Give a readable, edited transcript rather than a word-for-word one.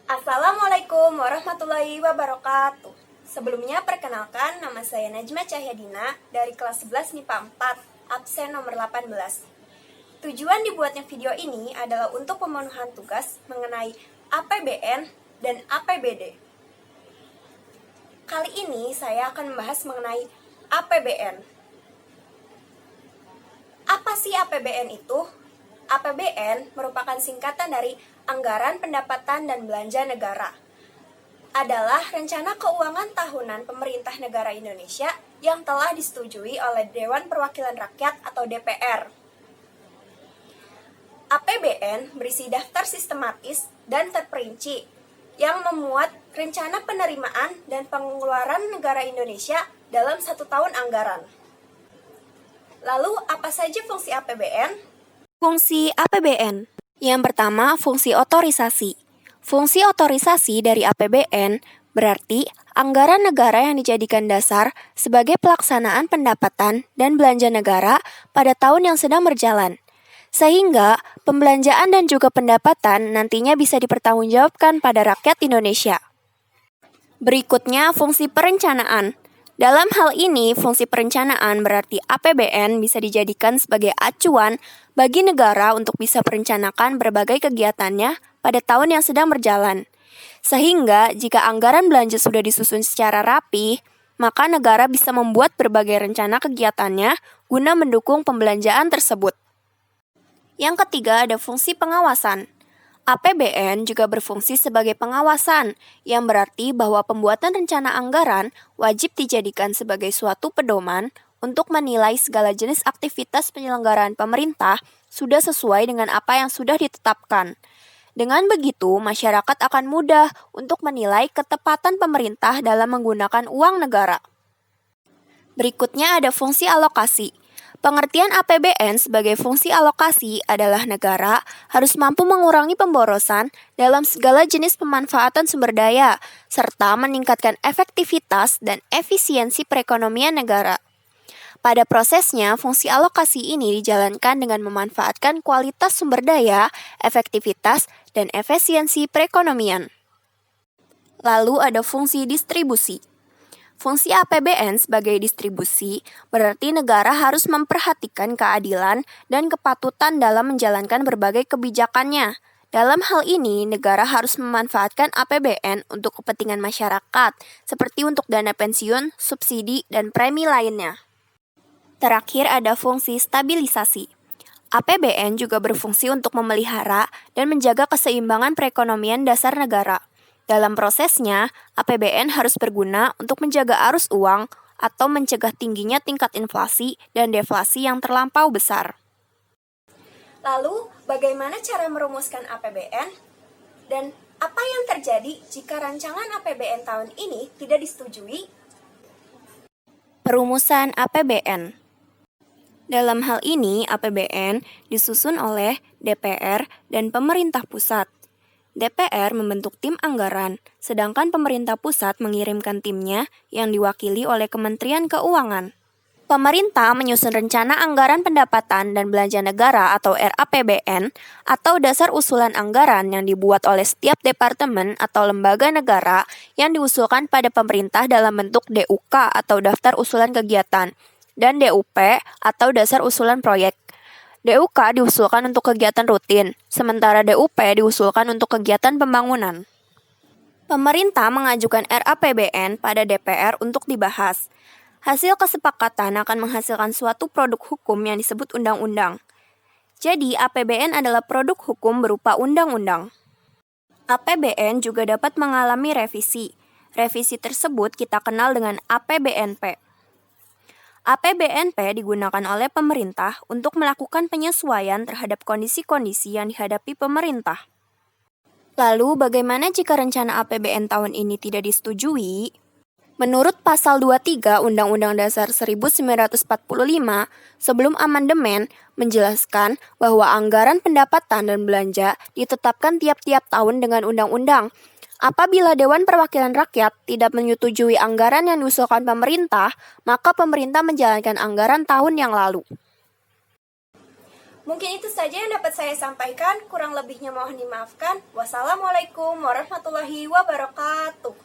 Assalamualaikum warahmatullahi wabarakatuh. Sebelumnya perkenalkan, nama saya Najma Cahyadina dari kelas 11 MIPA 4, absen nomor 18. Tujuan dibuatnya video ini adalah untuk pemenuhan tugas mengenai APBN dan APBD. Kali ini saya akan membahas mengenai APBN. Apa sih APBN itu? APBN merupakan singkatan dari Anggaran Pendapatan dan Belanja Negara. Adalah rencana keuangan tahunan pemerintah negara Indonesia yang telah disetujui oleh Dewan Perwakilan Rakyat atau DPR. APBN berisi daftar sistematis dan terperinci yang memuat rencana penerimaan dan pengeluaran negara Indonesia dalam 1 tahun anggaran. Lalu, apa saja fungsi APBN? Fungsi APBN. Yang pertama, fungsi otorisasi. Fungsi otorisasi dari APBN berarti anggaran negara yang dijadikan dasar sebagai pelaksanaan pendapatan dan belanja negara pada tahun yang sedang berjalan. Sehingga pembelanjaan dan juga pendapatan nantinya bisa dipertanggungjawabkan pada rakyat Indonesia. Berikutnya, fungsi perencanaan. Dalam hal ini, fungsi perencanaan berarti APBN bisa dijadikan sebagai acuan bagi negara untuk bisa merencanakan berbagai kegiatannya pada tahun yang sedang berjalan. Sehingga, jika anggaran belanja sudah disusun secara rapi, maka negara bisa membuat berbagai rencana kegiatannya guna mendukung pembelanjaan tersebut. Yang ketiga, ada fungsi pengawasan. APBN juga berfungsi sebagai pengawasan, yang berarti bahwa pembuatan rencana anggaran wajib dijadikan sebagai suatu pedoman untuk menilai segala jenis aktivitas penyelenggaraan pemerintah sudah sesuai dengan apa yang sudah ditetapkan. Dengan begitu, masyarakat akan mudah untuk menilai ketepatan pemerintah dalam menggunakan uang negara. Berikutnya ada fungsi alokasi. Pengertian APBN sebagai fungsi alokasi adalah negara harus mampu mengurangi pemborosan dalam segala jenis pemanfaatan sumber daya, serta meningkatkan efektivitas dan efisiensi perekonomian negara. Pada prosesnya, fungsi alokasi ini dijalankan dengan memanfaatkan kualitas sumber daya, efektivitas, dan efisiensi perekonomian. Lalu ada fungsi distribusi. Fungsi APBN sebagai distribusi berarti negara harus memperhatikan keadilan dan kepatutan dalam menjalankan berbagai kebijakannya. Dalam hal ini, negara harus memanfaatkan APBN untuk kepentingan masyarakat, seperti untuk dana pensiun, subsidi, dan premi lainnya. Terakhir ada fungsi stabilisasi. APBN juga berfungsi untuk memelihara dan menjaga keseimbangan perekonomian dasar negara. Dalam prosesnya, APBN harus berguna untuk menjaga arus uang atau mencegah tingginya tingkat inflasi dan deflasi yang terlampau besar. Lalu, bagaimana cara merumuskan APBN? Dan apa yang terjadi jika rancangan APBN tahun ini tidak disetujui? Perumusan APBN. Dalam hal ini, APBN disusun oleh DPR dan pemerintah pusat. DPR membentuk tim anggaran, sedangkan pemerintah pusat mengirimkan timnya yang diwakili oleh Kementerian Keuangan. Pemerintah menyusun rencana anggaran pendapatan dan belanja negara atau RAPBN atau dasar usulan anggaran yang dibuat oleh setiap departemen atau lembaga negara yang diusulkan pada pemerintah dalam bentuk DUK atau daftar usulan kegiatan dan DUP atau dasar usulan proyek. DUK diusulkan untuk kegiatan rutin, sementara DUP diusulkan untuk kegiatan pembangunan. Pemerintah mengajukan RAPBN pada DPR untuk dibahas. Hasil kesepakatan akan menghasilkan suatu produk hukum yang disebut undang-undang. Jadi, APBN adalah produk hukum berupa undang-undang. APBN juga dapat mengalami revisi. Revisi tersebut kita kenal dengan APBNP. APBNP digunakan oleh pemerintah untuk melakukan penyesuaian terhadap kondisi-kondisi yang dihadapi pemerintah. Lalu, bagaimana jika rencana APBN tahun ini tidak disetujui? Menurut Pasal 23 Undang-Undang Dasar 1945, sebelum amandemen, menjelaskan bahwa anggaran pendapatan dan belanja ditetapkan tiap-tiap tahun dengan undang-undang. Apabila Dewan Perwakilan Rakyat tidak menyetujui anggaran yang diusulkan pemerintah, maka pemerintah menjalankan anggaran tahun yang lalu. Mungkin itu saja yang dapat saya sampaikan, kurang lebihnya mohon dimaafkan. Wassalamualaikum warahmatullahi wabarakatuh.